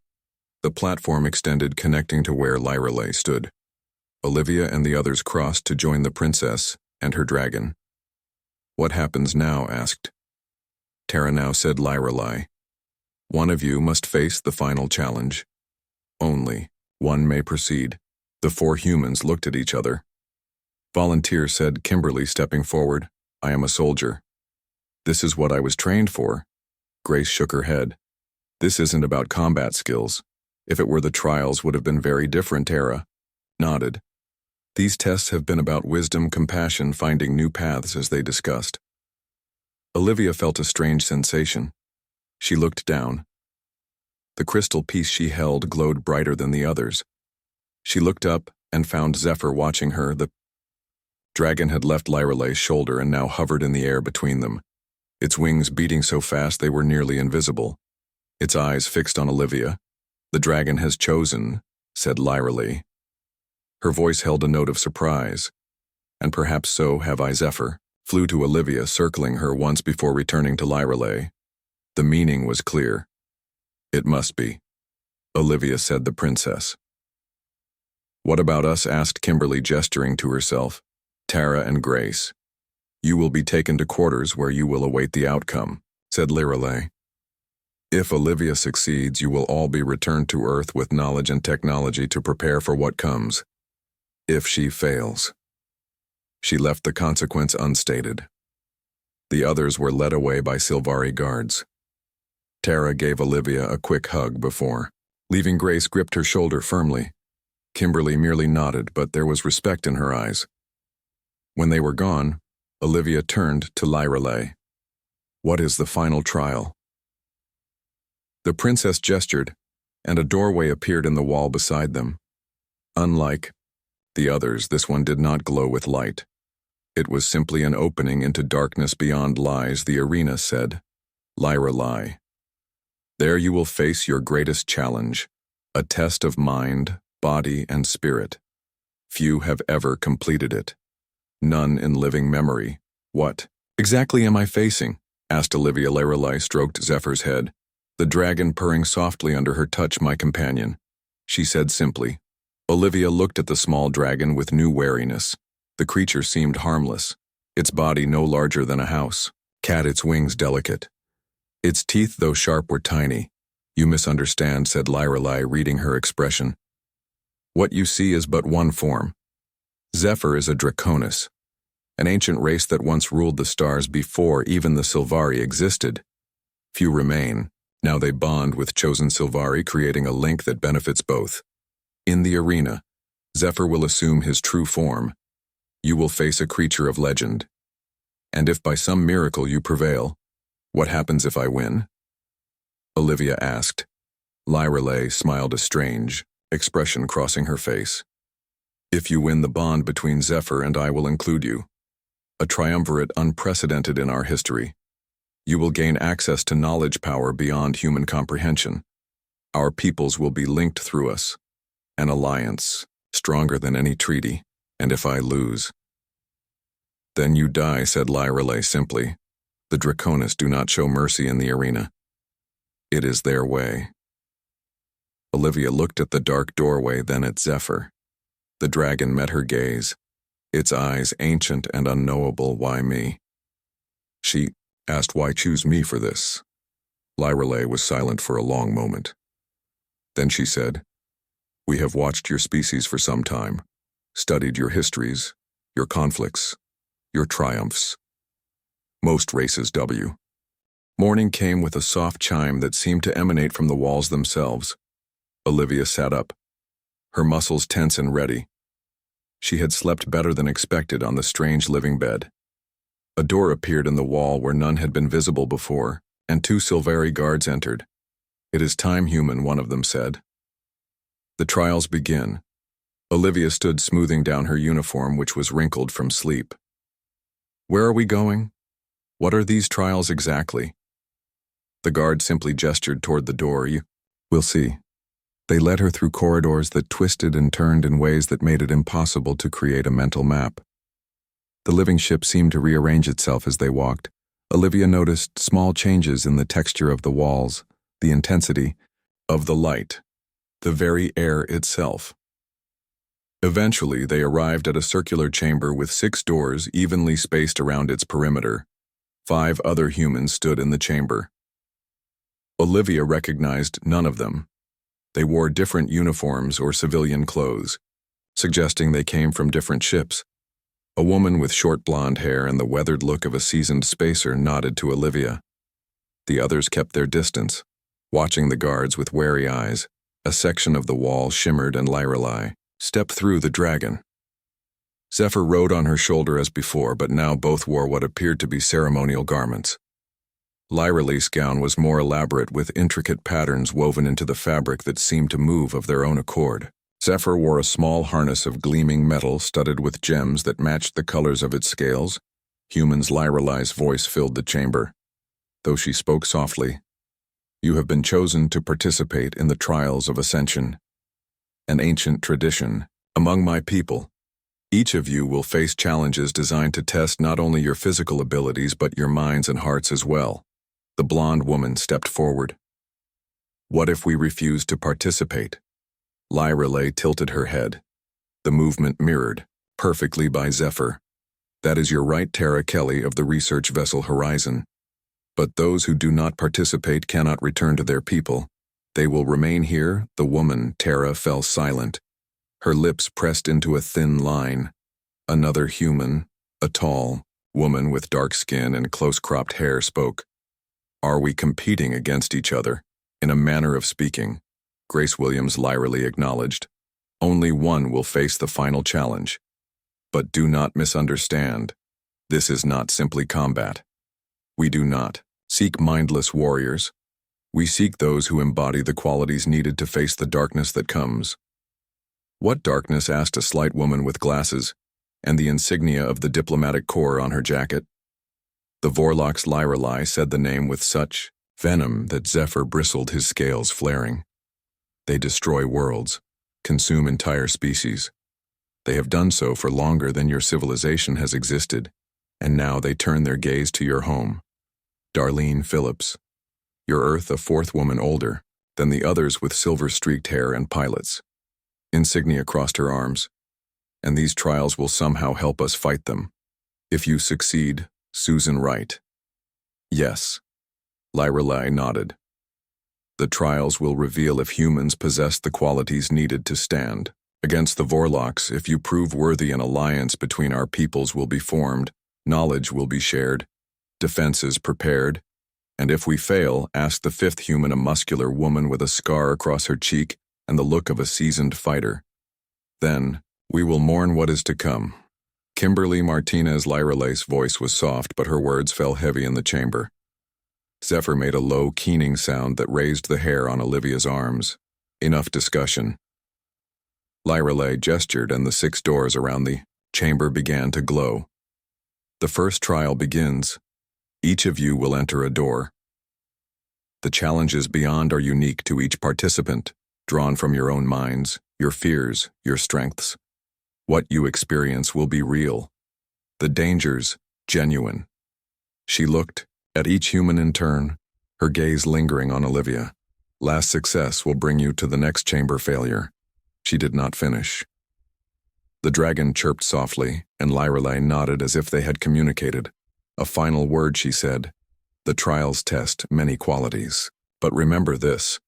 The platform extended, connecting to where Lyrelei stood. Olivia and the others crossed to join the princess and her dragon. "What happens now?" asked Terra. "Now," said Lyrelei, "one of you must face the final challenge. Only one may proceed." The 4 humans looked at each other. "Volunteer," said Kimberly, stepping forward. "I am a soldier." "This is what I was trained for." Grace shook her head. "This isn't about combat skills. If it were, the trials would have been very different." Terra nodded. "These tests have been about wisdom, compassion, finding new paths as they discussed." Olivia felt a strange sensation. She looked down. The crystal piece she held glowed brighter than the others. She looked up and found Zephyr watching her. The dragon had left Lyrelei's shoulder and now hovered in the air between them, its wings beating so fast they were nearly invisible. Its eyes fixed on Olivia. "The dragon has chosen," said Lyrelei. Her voice held a note of surprise. "And perhaps so have I." Zephyr flew to Olivia, circling her once before returning to Lyrelei. The meaning was clear. "It must be," Olivia said. "The princess." "What about us?" asked Kimberly, gesturing to herself, Tara and Grace. "You will be taken to quarters where you will await the outcome," said Lyrelei. "If Olivia succeeds, you will all be returned to Earth with knowledge and technology to prepare for what comes. If she fails..." She left the consequence unstated. The others were led away by Sylvari guards. Tara gave Olivia a quick hug before leaving. Grace gripped her shoulder firmly. Kimberly merely nodded, but there was respect in her eyes. When they were gone, Olivia turned to Lyrelei. "What is the final trial?" The princess gestured, and a doorway appeared in the wall beside them. Unlike the others, this one did not glow with light. It was simply an opening into darkness beyond lies. "The arena," said Lyrelei. "There you will face your greatest challenge, a test of mind, body, and spirit. Few have ever completed it. None in living memory." "What exactly am I facing?" asked Olivia. Lyrelei stroked Zephyr's head, the dragon purring softly under her touch. "My companion," she said simply. Olivia looked at the small dragon with new wariness. The creature seemed harmless, its body no larger than a house cat, its wings delicate. Its teeth, though sharp, were tiny. "You misunderstand," said Lyrelei, reading her expression. "What you see is but one form. Zephyr is a Draconis, an ancient race that once ruled the stars before even the Sylvari existed. Few remain. Now they bond with chosen Sylvari, creating a link that benefits both. In the arena, Zephyr will assume his true form. You will face a creature of legend. And if by some miracle you prevail, what happens if I win?" Olivia asked. Lyrelei smiled, a strange expression crossing her face. "If you win, the bond between Zephyr and I will include you. A triumvirate unprecedented in our history. You will gain access to knowledge power beyond human comprehension. Our peoples will be linked through us. An alliance, stronger than any treaty. And if I lose..." "Then you die," said Lyrelei simply. "The Draconis do not show mercy in the arena. It is their way." Olivia looked at the dark doorway, then at Zephyr. The dragon met her gaze, its eyes ancient and unknowable. Why me? She asked, why choose me for this? Lyrelay was silent for a long moment. Then she said, we have watched your species for some time, studied your histories, your conflicts, your triumphs. Most races W. Morning came with a soft chime that seemed to emanate from the walls themselves. Olivia sat up, her muscles tense and ready. She had slept better than expected on the strange living bed. A door appeared in the wall where none had been visible before, and 2 Silvari guards entered. It is time, human, one of them said. The trials begin. Olivia stood smoothing down her uniform, which was wrinkled from sleep. Where are we going? What are these trials exactly? The guard simply gestured toward the door. We'll see. They led her through corridors that twisted and turned in ways that made it impossible to create a mental map. The living ship seemed to rearrange itself as they walked. Olivia noticed small changes in the texture of the walls, the intensity of the light, the very air itself. Eventually, they arrived at a circular chamber with 6 doors evenly spaced around its perimeter. 5 other humans stood in the chamber. Olivia recognized none of them. They wore different uniforms or civilian clothes, suggesting they came from different ships. A woman with short blonde hair and the weathered look of a seasoned spacer nodded to Olivia. The others kept their distance, watching the guards with wary eyes. A section of the wall shimmered and Lyrelay stepped through the dragon. Zephyr rode on her shoulder as before, but now both wore what appeared to be ceremonial garments. Lyrelay's gown was more elaborate, with intricate patterns woven into the fabric that seemed to move of their own accord. Zephyr wore a small harness of gleaming metal studded with gems that matched the colors of its scales. Human's Lyrelay's voice filled the chamber. Though she spoke softly, you have been chosen to participate in the trials of ascension, an ancient tradition among my people. Each of you will face challenges designed to test not only your physical abilities but your minds and hearts as well. The blonde woman stepped forward. What if we refuse to participate? Lyrelay tilted her head. The movement mirrored perfectly by Zephyr. That is your right, Tara Kelly of the research vessel Horizon. But those who do not participate cannot return to their people. They will remain here. The woman, Tara, fell silent. Her lips pressed into a thin line. Another human, a tall woman with dark skin and close-cropped hair, spoke. Are we competing against each other? In a manner of speaking, Grace Williams Lyrelay acknowledged. Only one will face the final challenge. But do not misunderstand. This is not simply combat. We do not seek mindless warriors. We seek those who embody the qualities needed to face the darkness that comes. What darkness? Asked a slight woman with glasses, and the insignia of the diplomatic corps on her jacket. The Vorlocks. Lyrelay said the name with such venom that Zephyr bristled, his scales flaring. They destroy worlds, consume entire species. They have done so for longer than your civilization has existed, and now they turn their gaze to your home. Darlene Phillips, your Earth, a 4th woman older than the others with silver-streaked hair and pilots. Insignia crossed her arms. And these trials will somehow help us fight them. If you succeed, Susan Wright. Yes. Lyrelay nodded. The trials will reveal if humans possess the qualities needed to stand against the Vorlocks. If you prove worthy, an alliance between our peoples will be formed, knowledge will be shared, defenses prepared, and if we fail, ask the 5th human, a muscular woman with a scar across her cheek and the look of a seasoned fighter. Then, we will mourn what is to come. Kimberly Martinez. Lyrelay's voice was soft, but her words fell heavy in the chamber. Zephyr made a low, keening sound that raised the hair on Olivia's arms. Enough discussion. Lyrelay gestured, and the 6 doors around the chamber began to glow. The first trial begins. Each of you will enter a door. The challenges beyond are unique to each participant, drawn from your own minds, your fears, your strengths. What you experience will be real. The dangers, genuine. She looked at each human in turn, her gaze lingering on Olivia. Last success will bring you to the next chamber. Failure. She did not finish. The dragon chirped softly, and Lyrelei nodded as if they had communicated. A final word, she said. The trials test many qualities. But remember this.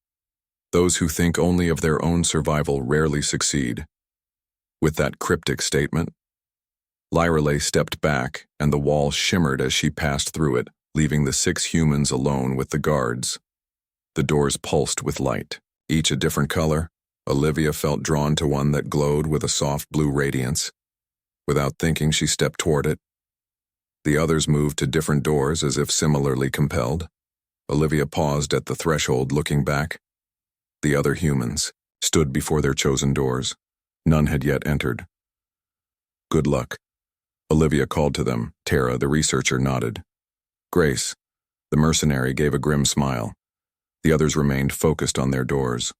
Those who think only of their own survival rarely succeed. With that cryptic statement, Lyrelei stepped back, and the wall shimmered as she passed through it, leaving the 6 humans alone with the guards. The doors pulsed with light, each a different color. Olivia felt drawn to one that glowed with a soft blue radiance. Without thinking, she stepped toward it. The others moved to different doors as if similarly compelled. Olivia paused at the threshold, looking back. The other humans stood before their chosen doors. None had yet entered. Good luck. Olivia called to them. Tara, the researcher, nodded. Grace, the mercenary, gave a grim smile. The others remained focused on their doors.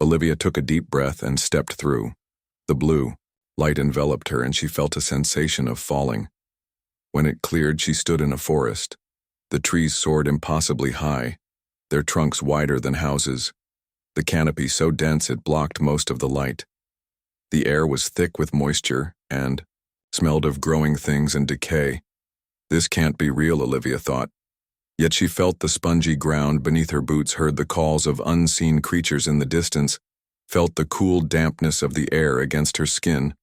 Olivia took a deep breath and stepped through. The blue light enveloped her, and she felt a sensation of falling. When it cleared, she stood in a forest. The trees soared impossibly high, their trunks wider than houses. The canopy so dense it blocked most of the light. The air was thick with moisture and smelled of growing things and decay. This can't be real, Olivia thought. Yet she felt the spongy ground beneath her boots, heard the calls of unseen creatures in the distance, felt the cool dampness of the air against her skin.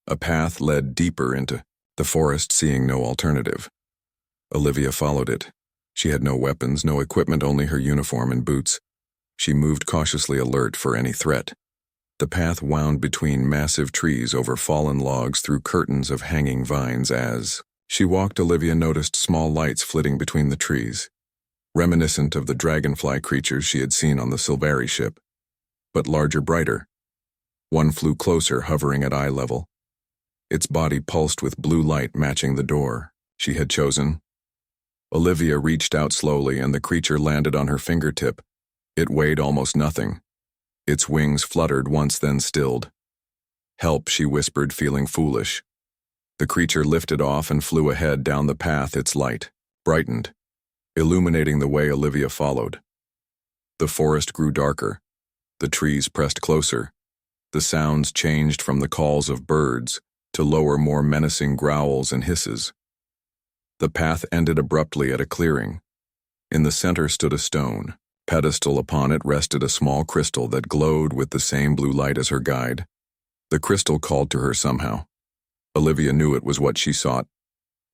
A path led deeper into the forest, seeing no alternative. Olivia followed it. She had no weapons, no equipment, only her uniform and boots. She moved cautiously, alert for any threat. The path wound between massive trees, over fallen logs, through curtains of hanging vines. As she walked, Olivia noticed small lights flitting between the trees, reminiscent of the dragonfly creatures she had seen on the Sylvari ship, but larger, brighter. One flew closer, hovering at eye level. Its body pulsed with blue light, matching the door she had chosen. Olivia reached out slowly, and the creature landed on her fingertip. It weighed almost nothing. Its wings fluttered once, then stilled. Help, she whispered, feeling foolish. The creature lifted off and flew ahead down the path. Its light brightened, illuminating the way Olivia followed. The forest grew darker. The trees pressed closer. The sounds changed from the calls of birds to lower, more menacing growls and hisses. The path ended abruptly at a clearing. In the center stood a stone pedestal. Upon it rested a small crystal that glowed with the same blue light as her guide. The crystal called to her somehow. Olivia knew it was what she sought.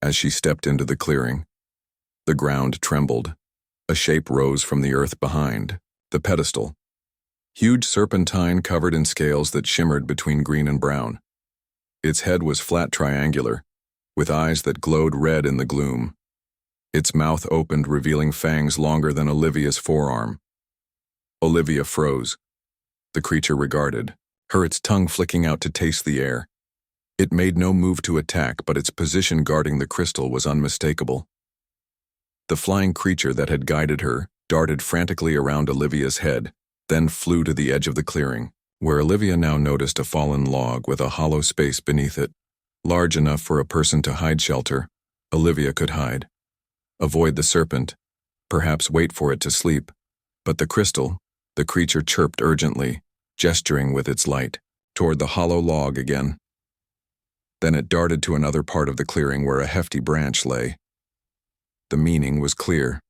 As she stepped into the clearing, the ground trembled. A shape rose from the earth behind the pedestal. Huge serpentine covered in scales that shimmered between green and brown. Its head was flat, triangular, with eyes that glowed red in the gloom. Its mouth opened, revealing fangs longer than Olivia's forearm. Olivia froze. The creature regarded her, its tongue flicking out to taste the air. It made no move to attack, but its position guarding the crystal was unmistakable. The flying creature that had guided her darted frantically around Olivia's head, then flew to the edge of the clearing, where Olivia now noticed a fallen log with a hollow space beneath it, large enough for a person to hide shelter. Olivia could hide. Avoid the serpent, perhaps wait for it to sleep. But the crystal, the creature chirped urgently, gesturing with its light toward the hollow log again. Then it darted to another part of the clearing where a hefty branch lay. The meaning was clear.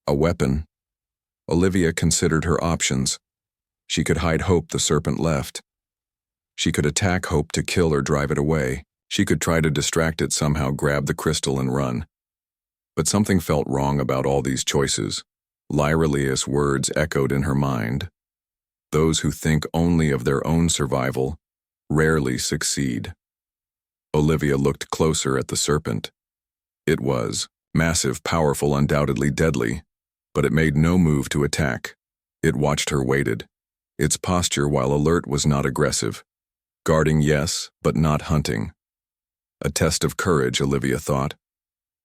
A weapon. Olivia considered her options. She could hide Hope the serpent left. She could attack Hope to kill or drive it away. She could try to distract it somehow, grab the crystal and run. But something felt wrong about all these choices. Lyreleia's words echoed in her mind. Those who think only of their own survival rarely succeed. Olivia looked closer at the serpent. It was massive, powerful, undoubtedly deadly, but it made no move to attack. It watched her, waited. Its posture, while alert, was not aggressive. Guarding, yes, but not hunting. A test of courage, Olivia thought.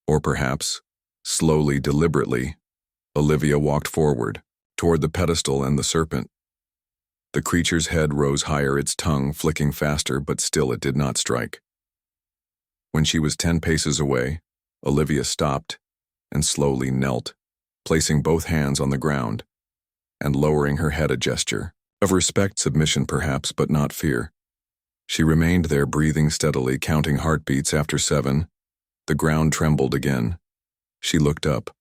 Or perhaps, slowly, deliberately, Olivia walked forward, toward the pedestal and the serpent. The creature's head rose higher, its tongue flicking faster, but still it did not strike. When she was 10 paces away, Olivia stopped and slowly knelt, placing both hands on the ground and lowering her head, a gesture of respect, submission perhaps, but not fear. She remained there, breathing steadily, counting heartbeats. After 7, the ground trembled again. She looked up.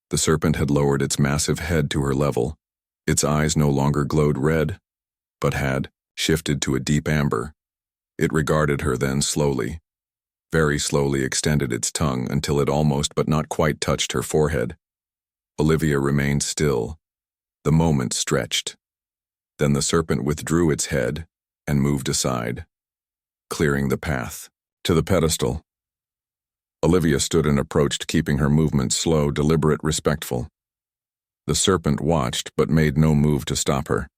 The serpent had lowered its massive head to her level. Its eyes no longer glowed red, but had shifted to a deep amber. It regarded her, then slowly, very slowly extended its tongue until it almost but not quite touched her forehead. Olivia remained still. The moment stretched. Then the serpent withdrew its head and moved aside, clearing the path to the pedestal. Olivia stood and approached, keeping her movements slow, deliberate, respectful. The serpent watched but made no move to stop her.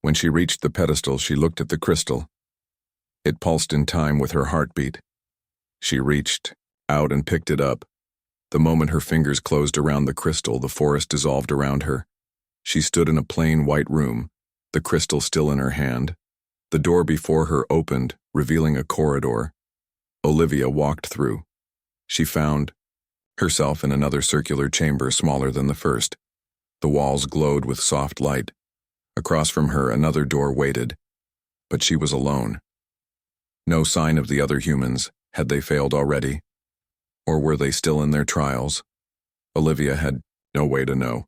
When she reached the pedestal, she looked at the crystal. It pulsed in time with her heartbeat. She reached out and picked it up. The moment her fingers closed around the crystal, the forest dissolved around her. She stood in a plain white room, the crystal still in her hand. The door before her opened, revealing a corridor. Olivia walked through. She found herself in another circular chamber smaller than the first. The walls glowed with soft light. Across from her, another door waited. But she was alone. No sign of the other humans. Had they failed already? Or were they still in their trials? Olivia had no way to know.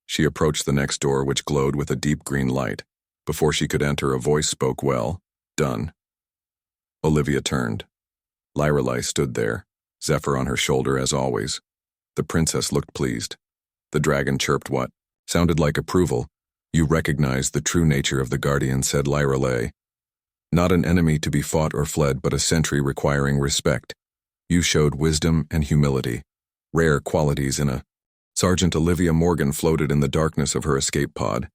She approached the next door, which glowed with a deep green light. Before she could enter, a voice spoke. Well done. Olivia turned. Lorelei stood there, Zephyr on her shoulder as always. The princess looked pleased. The dragon chirped what sounded like approval. You recognize the true nature of the guardian, said Lorelei. Not an enemy to be fought or fled, but a sentry requiring respect. You showed wisdom and humility, rare qualities in a... Sergeant Olivia Morgan floated in the darkness of her escape pod.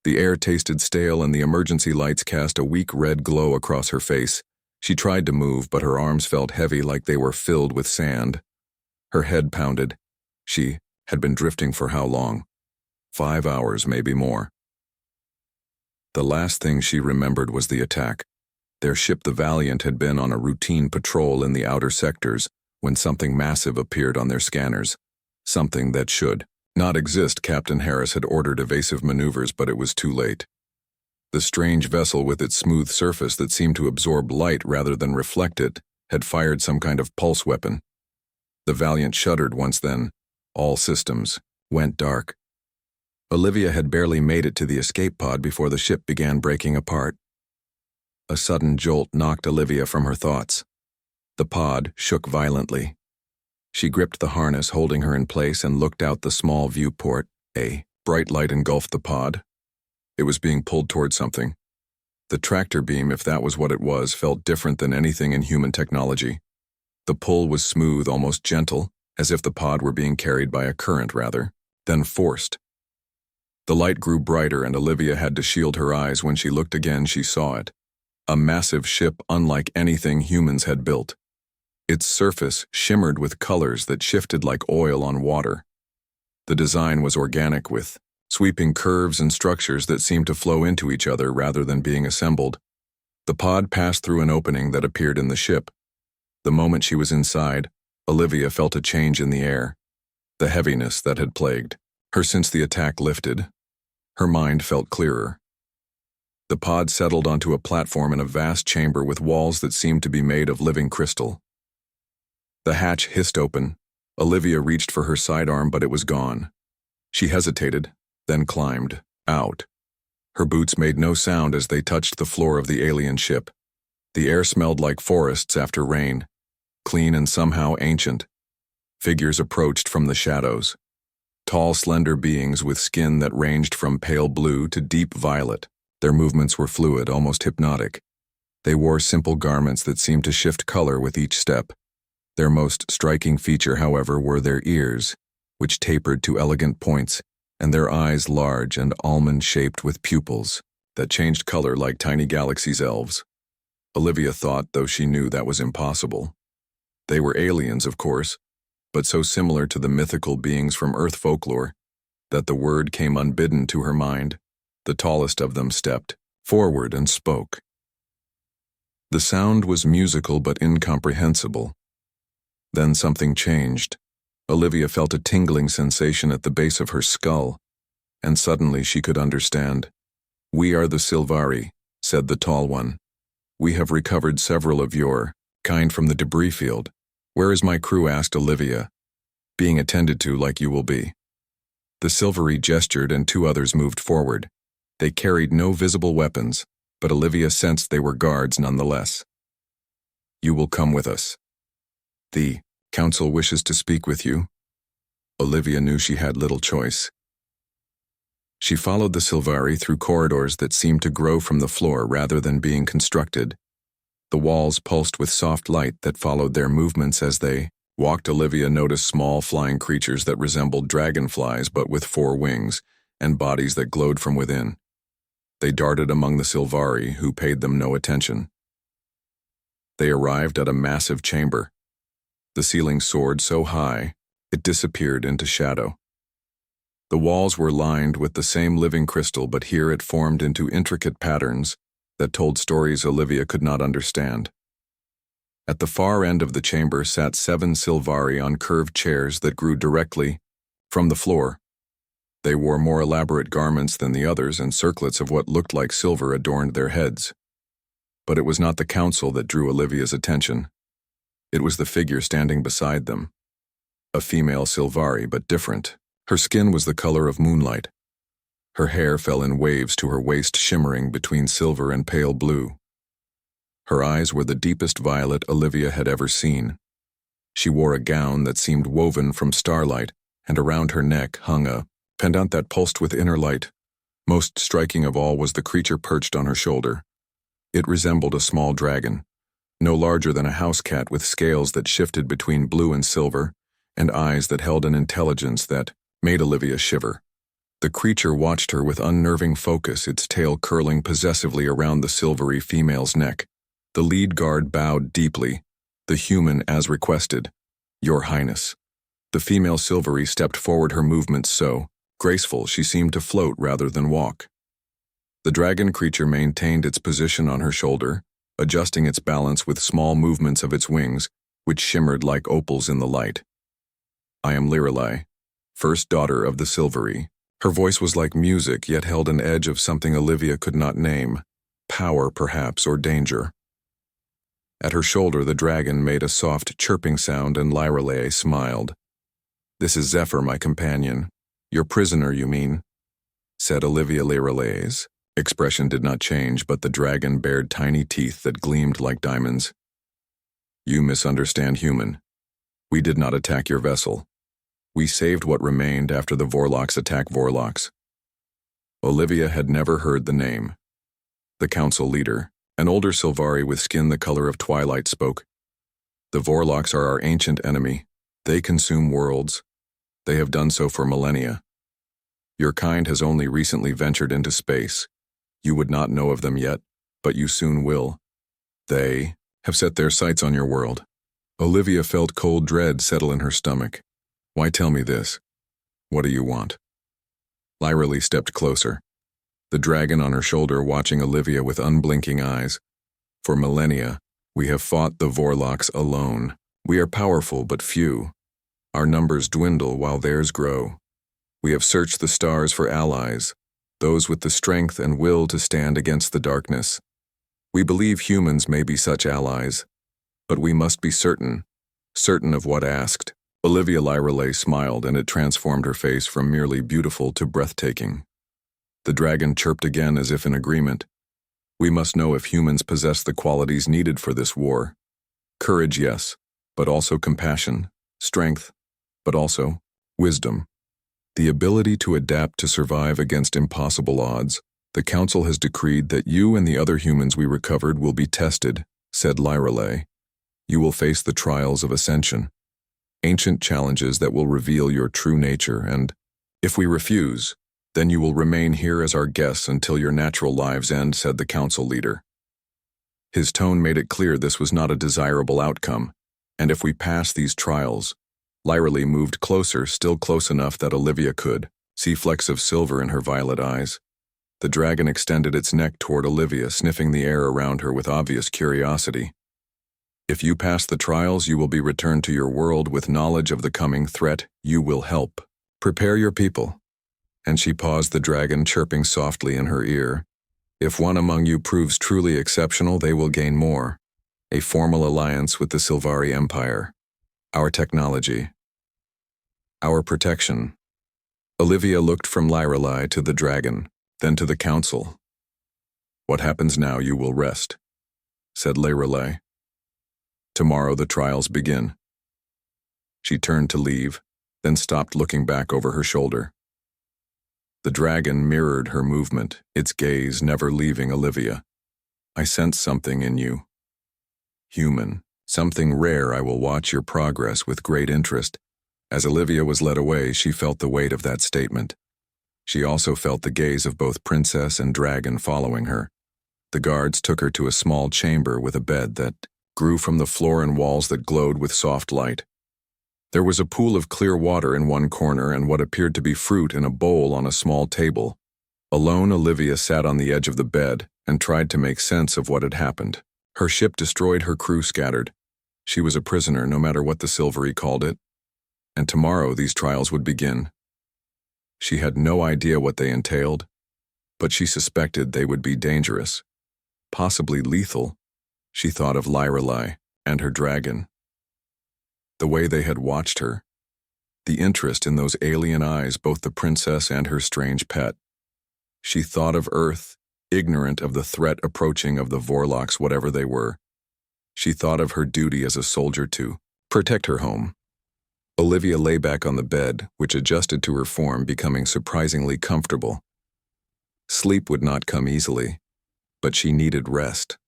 The air tasted stale and the emergency lights cast a weak red glow across her face. She tried to move, but her arms felt heavy, like they were filled with sand. Her head pounded. She had been drifting for how long? 5 hours, maybe more. The last thing she remembered was the attack. Their ship, the Valiant, had been on a routine patrol in the outer sectors when something massive appeared on their scanners. Something that should not exist. Captain Harris had ordered evasive maneuvers, but it was too late. The strange vessel, with its smooth surface that seemed to absorb light rather than reflect it, had fired some kind of pulse weapon. The Valiant shuddered once, then all systems went dark. Olivia had barely made it to the escape pod before the ship began breaking apart. A sudden jolt knocked Olivia from her thoughts. The pod shook violently. She gripped the harness, holding her in place, and looked out the small viewport. A bright light engulfed the pod. It was being pulled toward something. The tractor beam, if that was what it was, felt different than anything in human technology. The pull was smooth, almost gentle, as if the pod were being carried by a current rather than forced. The light grew brighter, and Olivia had to shield her eyes. When she looked again, she saw it. A massive ship unlike anything humans had built. Its surface shimmered with colors that shifted like oil on water. The design was organic, with sweeping curves and structures that seemed to flow into each other rather than being assembled. The pod passed through an opening that appeared in the ship. The moment she was inside, Olivia felt a change in the air. The heaviness that had plagued her since the attack lifted. Her mind felt clearer. The pod settled onto a platform in a vast chamber with walls that seemed to be made of living crystal. The hatch hissed open. Olivia reached for her sidearm, but it was gone. She hesitated, then climbed out. Her boots made no sound as they touched the floor of the alien ship. The air smelled like forests after rain, clean and somehow ancient. Figures approached from the shadows. Tall, slender beings with skin that ranged from pale blue to deep violet. Their movements were fluid, almost hypnotic. They wore simple garments that seemed to shift color with each step. Their most striking feature, however, were their ears, which tapered to elegant points, and their eyes large and almond-shaped with pupils that changed color like tiny galaxies' elves. Olivia thought, though she knew that was impossible. They were aliens, of course, but so similar to the mythical beings from Earth folklore that the word came unbidden to her mind. The tallest of them stepped forward and spoke. The sound was musical but incomprehensible. Then something changed. Olivia felt a tingling sensation at the base of her skull, and suddenly she could understand. "We are the Silvari," said the tall one. "We have recovered several of your kind from the debris field. Where is my crew?" asked Olivia. "Being attended to like you will be." The Silvery gestured and two others moved forward. They carried no visible weapons, but Olivia sensed they were guards nonetheless. "You will come with us. The council wishes to speak with you." Olivia knew she had little choice. She followed the Silvari through corridors that seemed to grow from the floor rather than being constructed. The walls pulsed with soft light that followed their movements as they walked. Olivia noticed small flying creatures that resembled dragonflies but with 4 wings and bodies that glowed from within. They darted among the Silvari, who paid them no attention. They arrived at a massive chamber. The ceiling soared so high, it disappeared into shadow. The walls were lined with the same living crystal, but here it formed into intricate patterns that told stories Olivia could not understand. At the far end of the chamber sat 7 Silvari on curved chairs that grew directly from the floor. They wore more elaborate garments than the others, and circlets of what looked like silver adorned their heads. But it was not the council that drew Olivia's attention. It was the figure standing beside them. A female Silvari, but different. Her skin was the color of moonlight. Her hair fell in waves to her waist, shimmering between silver and pale blue. Her eyes were the deepest violet Olivia had ever seen. She wore a gown that seemed woven from starlight, and around her neck hung a pendant that pulsed with inner light. Most striking of all was the creature perched on her shoulder. It resembled a small dragon, no larger than a house cat, with scales that shifted between blue and silver, and eyes that held an intelligence that made Olivia shiver. The creature watched her with unnerving focus, its tail curling possessively around the silvery female's neck. The lead guard bowed deeply. The human, as requested. "Your Highness." The female Silvery stepped forward, her movements so graceful she seemed to float rather than walk. The dragon creature maintained its position on her shoulder, adjusting its balance with small movements of its wings, which shimmered like opals in the light. "I am Lirelai, first daughter of the Silvery." Her voice was like music, yet held an edge of something Olivia could not name. Power, perhaps, or danger. At her shoulder, the dragon made a soft chirping sound, and Lirelai smiled. "This is Zephyr, my companion." "Your prisoner, you mean?" said Olivia. Lirelai's expression did not change, but the dragon bared tiny teeth that gleamed like diamonds. "You misunderstand, human. We did not attack your vessel. We saved what remained after the Vorlocks attacked Vorlocks." Olivia had never heard the name. The council leader, an older Silvari with skin the color of twilight, spoke. "The Vorlocks are our ancient enemy. They consume worlds. They have done so for millennia. Your kind has only recently ventured into space. You would not know of them yet, but you soon will. They have set their sights on your world." Olivia felt cold dread settle in her stomach. "Why tell me this? What do you want?" Lirelai stepped closer, the dragon on her shoulder watching Olivia with unblinking eyes. "For millennia, we have fought the Vorlocks alone. We are powerful but few. Our numbers dwindle while theirs grow. We have searched the stars for allies, those with the strength and will to stand against the darkness. We believe humans may be such allies, but we must be certain of what asked." Olivia. Lirelai smiled, and it transformed her face from merely beautiful to breathtaking. The dragon chirped again as if in agreement. "We must know if humans possess the qualities needed for this war. Courage, yes, but also compassion. Strength, but also wisdom. The ability to adapt to survive against impossible odds. The council has decreed that you and the other humans we recovered will be tested," said Lirelai. "You will face the trials of ascension. Ancient challenges that will reveal your true nature, and if we refuse, then you will remain here as our guests until your natural lives end," said the council leader. His tone made it clear this was not a desirable outcome, and if we pass these trials. Lirelai moved closer, still close enough that Olivia could see flecks of silver in her violet eyes. The dragon extended its neck toward Olivia, sniffing the air around her with obvious curiosity. "If you pass the trials, you will be returned to your world with knowledge of the coming threat. You will help. Prepare your people." And she paused, the dragon chirping softly in her ear. If one among you proves truly exceptional, they will gain more. A formal alliance with the Sylvari Empire. Our technology. Our protection. Olivia looked from Lyrelai to the dragon, then to the council. What happens now, you will rest, said Lyrelai. Tomorrow the trials begin. She turned to leave, then stopped, looking back over her shoulder. The dragon mirrored her movement, its gaze never leaving Olivia. I sense something in you. Human, something rare. I will watch your progress with great interest. As Olivia was led away, she felt the weight of that statement. She also felt the gaze of both princess and dragon following her. The guards took her to a small chamber with a bed that grew from the floor and walls that glowed with soft light. There was a pool of clear water in one corner and what appeared to be fruit in a bowl on a small table. Alone, Olivia sat on the edge of the bed and tried to make sense of what had happened. Her ship destroyed, her crew scattered. She was a prisoner, no matter what the Sylvari called it. And tomorrow these trials would begin. She had no idea what they entailed, but she suspected they would be dangerous, possibly lethal. She thought of Lyrelai and her dragon. The way they had watched her, the interest in those alien eyes, both the princess and her strange pet. She thought of Earth, ignorant of the threat approaching of the Vorlocks, whatever they were. She thought of her duty as a soldier to protect her home. Olivia lay back on the bed, which adjusted to her form, becoming surprisingly comfortable. Sleep would not come easily, but she needed rest.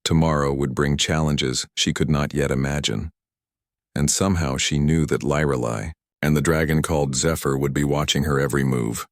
Tomorrow would bring challenges she could not yet imagine. And somehow she knew that Lyrelai and the dragon called Zephyr would be watching her every move.